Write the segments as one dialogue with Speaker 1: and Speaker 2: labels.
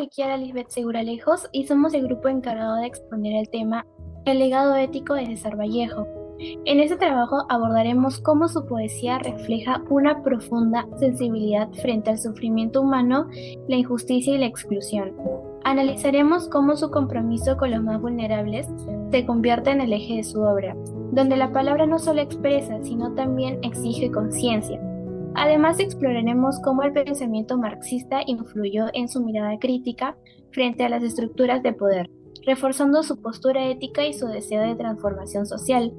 Speaker 1: soy Kiara Lisbeth Segura Lejos y somos el grupo encargado de exponer el tema El legado ético de César Vallejo. En este trabajo abordaremos cómo su poesía refleja una profunda sensibilidad frente al sufrimiento humano, la injusticia y la exclusión. Analizaremos cómo su compromiso con los más vulnerables se convierte en el eje de su obra, donde la palabra no solo expresa, sino también exige conciencia. Además, exploraremos cómo el pensamiento marxista influyó en su mirada crítica frente a las estructuras de poder, reforzando su postura ética y su deseo de transformación social.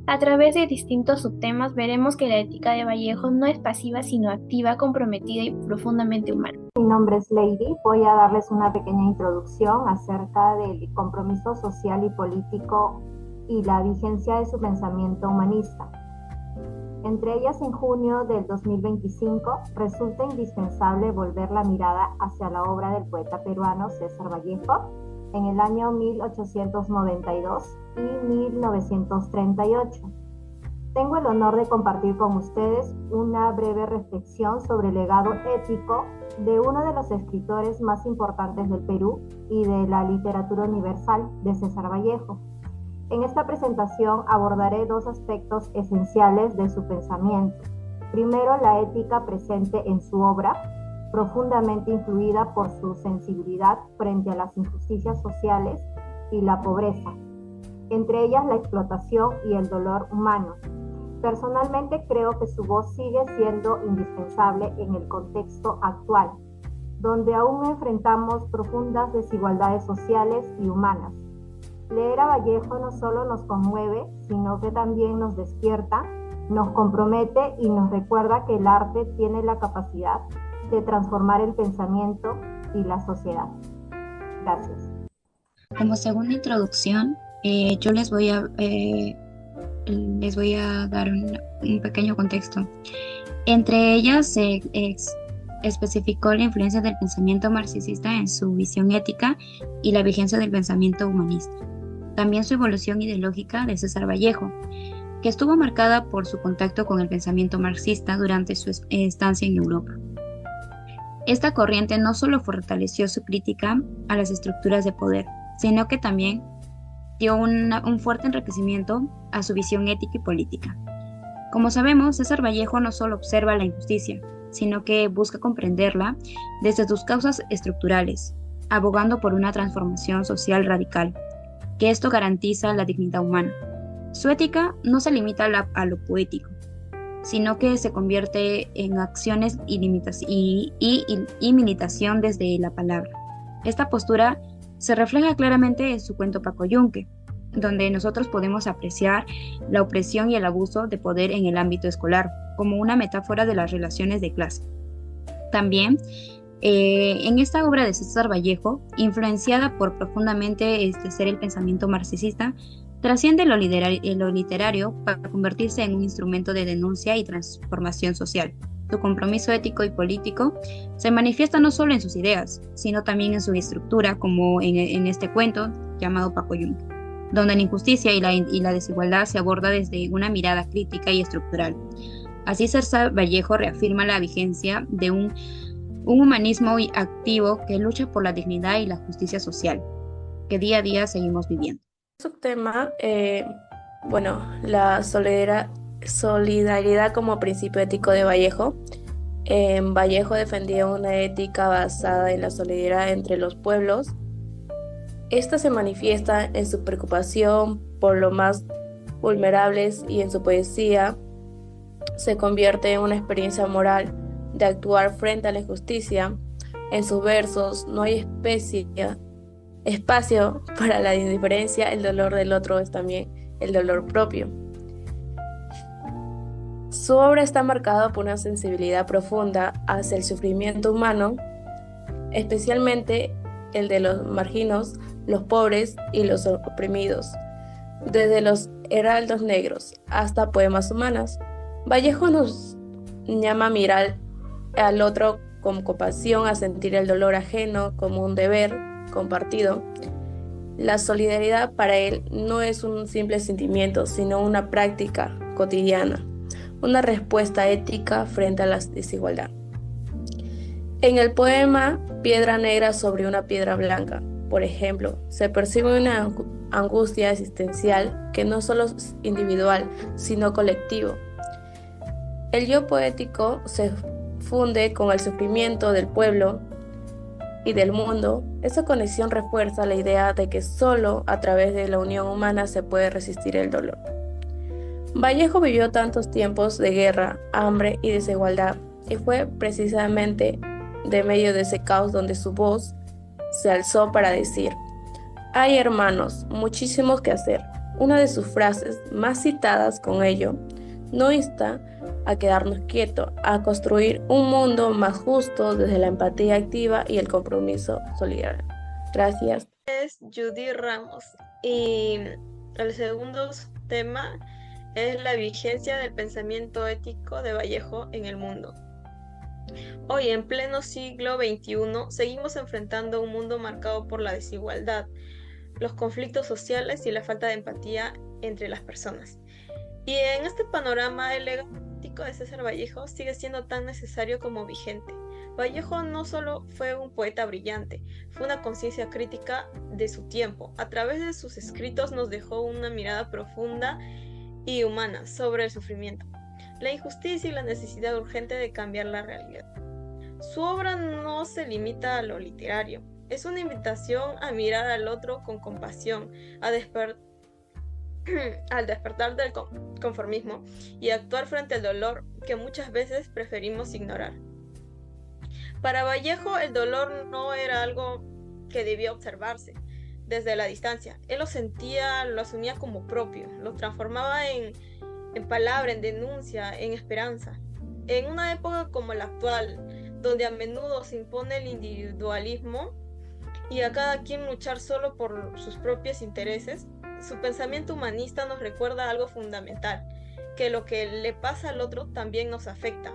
Speaker 1: A través de distintos subtemas veremos que la ética de Vallejo no es pasiva, sino activa, comprometida y profundamente humana.
Speaker 2: Mi nombre es Lady. Voy a darles una pequeña introducción acerca del compromiso social y político y la vigencia de su pensamiento humanista. Entre ellas, en junio del 2025, resulta indispensable volver la mirada hacia la obra del poeta peruano César Vallejo en el año 1892 y 1938. Tengo el honor de compartir con ustedes una breve reflexión sobre el legado ético de uno de los escritores más importantes del Perú y de la literatura universal, de César Vallejo. En esta presentación abordaré dos aspectos esenciales de su pensamiento. Primero, la ética presente en su obra, profundamente influida por su sensibilidad frente a las injusticias sociales y la pobreza, entre ellas la explotación y el dolor humano. Personalmente creo que su voz sigue siendo indispensable en el contexto actual, donde aún enfrentamos profundas desigualdades sociales y humanas. Leer a Vallejo no solo nos conmueve, sino que también nos despierta, nos compromete y nos recuerda que el arte tiene la capacidad de transformar el pensamiento y la sociedad. Gracias.
Speaker 3: Como segunda introducción, yo les voy a dar un pequeño contexto. Entre ellas se especificó la influencia del pensamiento marxista en su visión ética y la vigencia del pensamiento humanista. También su evolución ideológica de César Vallejo, que estuvo marcada por su contacto con el pensamiento marxista durante su estancia en Europa. Esta corriente no solo fortaleció su crítica a las estructuras de poder, sino que también dio un fuerte enriquecimiento a su visión ética y política. Como sabemos, César Vallejo no solo observa la injusticia, sino que busca comprenderla desde sus causas estructurales, abogando por una transformación social radical, que esto garantiza la dignidad humana. Su ética no se limita a lo poético, sino que se convierte en acciones y militación desde la palabra. Esta postura se refleja claramente en su cuento Paco Yunque, donde nosotros podemos apreciar la opresión y el abuso de poder en el ámbito escolar, como una metáfora de las relaciones de clase. También, en esta obra de César Vallejo, influenciada por profundamente ser el pensamiento marxista, trasciende lo literario para convertirse en un instrumento de denuncia y transformación social. Su compromiso ético y político se manifiesta no solo en sus ideas, sino también en su estructura, como en este cuento llamado Paco Yunque, donde la injusticia y la desigualdad se aborda desde una mirada crítica y estructural. Así César Vallejo reafirma la vigencia de un humanismo activo que lucha por la dignidad y la justicia social, que día a día seguimos viviendo.
Speaker 4: Subtema, la solidaridad como principio ético de Vallejo. Vallejo defendía una ética basada en la solidaridad entre los pueblos. Esta se manifiesta en su preocupación por los más vulnerables y en su poesía se convierte en una experiencia moral de actuar frente a la injusticia. En sus versos no hay espacio para la indiferencia, el dolor del otro es también el dolor propio. Su obra está marcada por una sensibilidad profunda hacia el sufrimiento humano, especialmente el de los marginados, los pobres y los oprimidos, desde los heraldos negros hasta poemas humanos. Vallejo nos llama a mirar al otro con compasión, a sentir el dolor ajeno como un deber compartido. La solidaridad para él no es un simple sentimiento, sino una práctica cotidiana, una respuesta ética frente a la desigualdad. En el poema Piedra Negra sobre una piedra blanca, por ejemplo, se percibe una angustia existencial que no solo es individual, sino colectivo. El yo poético se funde con el sufrimiento del pueblo y del mundo. Esa conexión refuerza la idea de que solo a través de la unión humana se puede resistir el dolor. Vallejo vivió tantos tiempos de guerra, hambre y desigualdad, y fue precisamente de medio de ese caos donde su voz se alzó para decir: hay, hermanos, muchísimos que hacer. Una de sus frases más citadas con ello no insta a quedarnos quietos, a construir un mundo más justo desde la empatía activa y el compromiso solidario. Gracias.
Speaker 5: Es Judy Ramos y el segundo tema es la vigencia del pensamiento ético de Vallejo en el mundo. Hoy, en pleno siglo XXI, seguimos enfrentando un mundo marcado por la desigualdad, los conflictos sociales y la falta de empatía entre las personas. Y en este panorama, el legado ético de César Vallejo sigue siendo tan necesario como vigente. Vallejo no solo fue un poeta brillante, fue una conciencia crítica de su tiempo. A través de sus escritos nos dejó una mirada profunda y humana sobre el sufrimiento, la injusticia y la necesidad urgente de cambiar la realidad. Su obra no se limita a lo literario, es una invitación a mirar al otro con compasión, al despertar del conformismo y actuar frente al dolor que muchas veces preferimos ignorar. Para Vallejo, el dolor no era algo que debía observarse desde la distancia. Él lo sentía, lo asumía como propio, lo transformaba en palabra, en denuncia, en esperanza. En una época como la actual, donde a menudo se impone el individualismo y a cada quien luchar solo por sus propios intereses, su pensamiento humanista nos recuerda algo fundamental, que lo que le pasa al otro también nos afecta,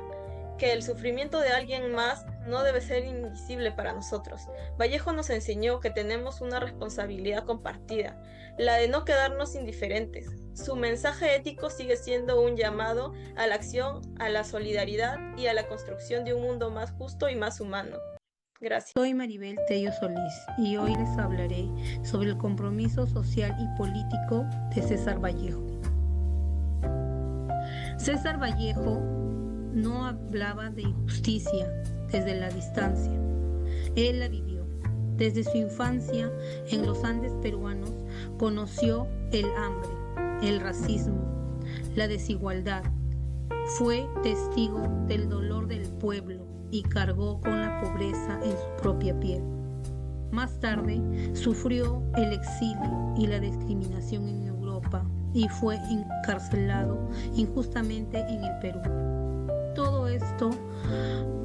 Speaker 5: que el sufrimiento de alguien más no debe ser invisible para nosotros. Vallejo nos enseñó que tenemos una responsabilidad compartida, la de no quedarnos indiferentes. Su mensaje ético sigue siendo un llamado a la acción, a la solidaridad y a la construcción de un mundo más justo y más humano. Gracias.
Speaker 6: Soy Maribel Tello Solís y hoy les hablaré sobre el compromiso social y político de César Vallejo. César Vallejo no hablaba de injusticia desde la distancia. Él la vivió. Desde su infancia en los Andes peruanos conoció el hambre, el racismo, la desigualdad. Fue testigo del dolor del pueblo y cargó con la pobreza en su propia piel. Más tarde sufrió el exilio y la discriminación en Europa y fue encarcelado injustamente en el Perú. Todo esto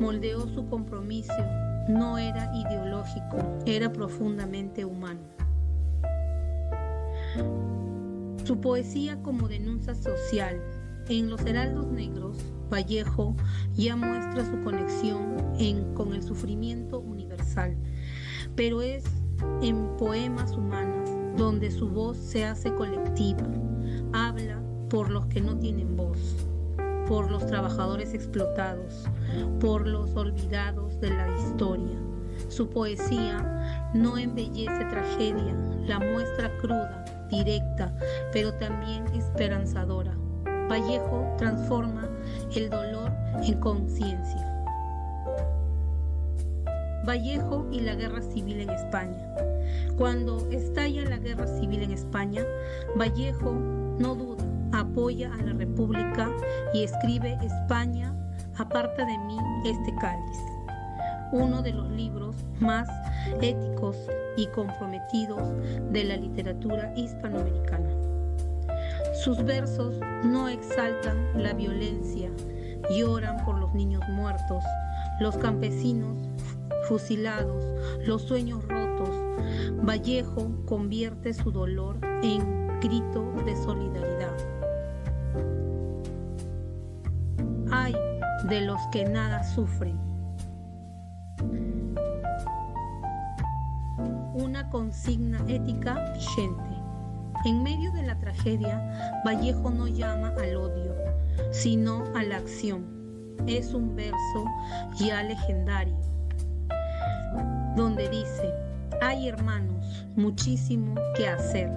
Speaker 6: moldeó su compromiso, no era ideológico, era profundamente humano. Su poesía como denuncia social. En Los Heraldos Negros, Vallejo ya muestra su conexión con el sufrimiento universal, pero es en Poemas Humanos donde su voz se hace colectiva. Habla por los que no tienen voz, por los trabajadores explotados, por los olvidados de la historia. Su poesía no embellece tragedia, la muestra cruda, directa, pero también esperanzadora. Vallejo transforma el dolor en conciencia. Vallejo y la guerra civil en España. Cuando estalla la guerra civil en España, Vallejo no duda, apoya a la República y escribe España, aparta de mí este cáliz, uno de los libros más éticos y comprometidos de la literatura hispanoamericana. Sus versos no exaltan la violencia, lloran por los niños muertos, los campesinos fusilados, los sueños rotos. Vallejo convierte su dolor en grito de solidaridad. Ay de los que nada sufren. Una consigna ética vigente. En medio de la tragedia, Vallejo no llama al odio, sino a la acción. Es un verso ya legendario. donde dice: hay, hermanos, muchísimo que hacer.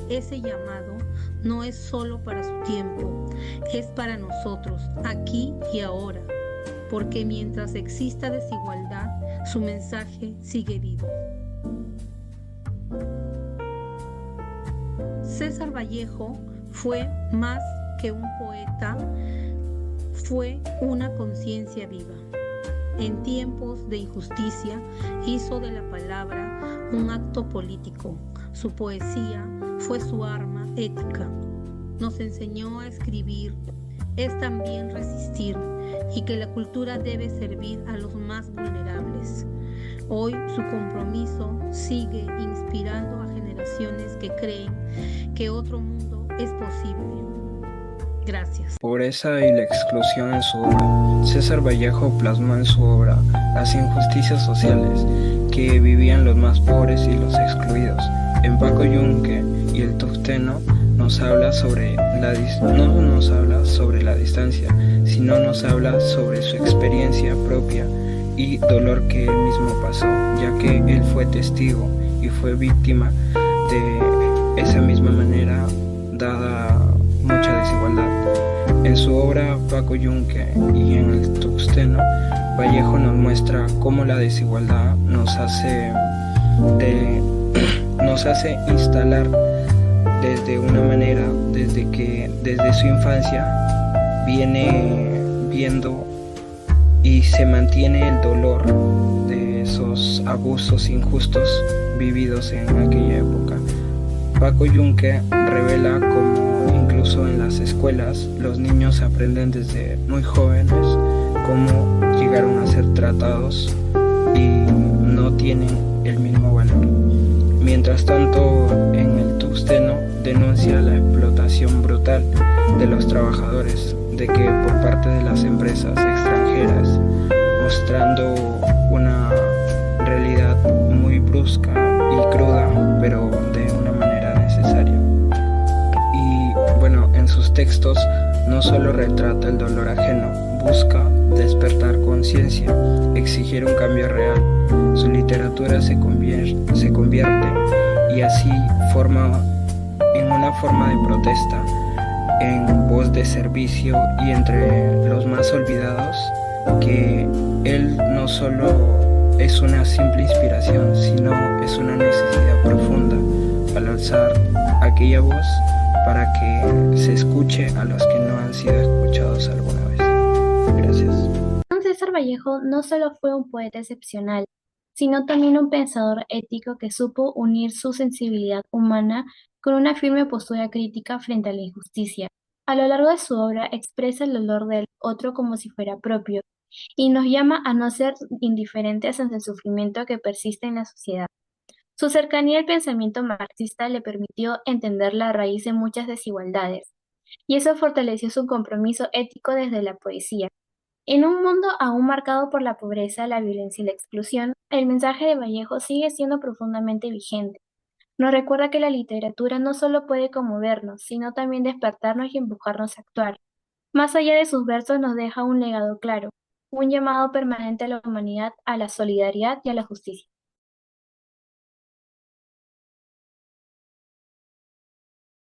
Speaker 6: Ese llamado no es solo para su tiempo, es para nosotros, aquí y ahora, porque mientras exista desigualdad, su mensaje sigue vivo. César Vallejo fue más que un poeta, fue una conciencia viva. En tiempos de injusticia hizo de la palabra un acto político. Su poesía fue su arma ética. Nos enseñó a escribir, es también resistir, y que la cultura debe servir a los más vulnerables. Hoy su compromiso sigue inspirando a generaciones que creen que otro mundo es posible. Gracias.
Speaker 7: Pobreza y la exclusión en su obra. César Vallejo plasmó en su obra las injusticias sociales que vivían los más pobres y los excluidos. En Paco Yunque y el Tuxteno no nos habla sobre la distancia, sino nos habla sobre su experiencia propia y dolor que él mismo pasó, ya que él fue testigo y fue víctima de esa misma manera, dada mucha desigualdad. En su obra Paco Yunque y en el Tuxteno, Vallejo nos muestra cómo la desigualdad nos hace instalar desde una manera, desde su infancia viene viendo y se mantiene el dolor de esos abusos injustos vividos en aquella época. Paco Yunque revela cómo incluso en las escuelas los niños aprenden desde muy jóvenes cómo llegaron a ser tratados y no tienen el mismo valor. Mientras tanto, en el Tuxteno denuncia la explotación brutal de los trabajadores, de que por parte de las empresas extranjeras, mostrando una realidad muy brusca y cruda, pero de una manera necesaria. Y bueno, en sus textos no solo retrata el dolor ajeno, busca despertar conciencia, exigir un cambio real. Su literatura se convierte y así forma en una forma de protesta, en voz de servicio y entre los más olvidados, que él no solo es una simple inspiración, sino es una necesidad profunda al alzar aquella voz para que se escuche a los que no han sido escuchados alguna vez. Gracias.
Speaker 1: César Vallejo no solo fue un poeta excepcional, sino también un pensador ético que supo unir su sensibilidad humana con una firme postura crítica frente a la injusticia. A lo largo de su obra expresa el dolor del otro como si fuera propio, y nos llama a no ser indiferentes ante el sufrimiento que persiste en la sociedad. Su cercanía al pensamiento marxista le permitió entender la raíz de muchas desigualdades, y eso fortaleció su compromiso ético desde la poesía. En un mundo aún marcado por la pobreza, la violencia y la exclusión, el mensaje de Vallejo sigue siendo profundamente vigente. Nos recuerda que la literatura no solo puede conmovernos, sino también despertarnos y empujarnos a actuar. Más allá de sus versos nos deja un legado claro, un llamado permanente a la humanidad, a la solidaridad y a la justicia.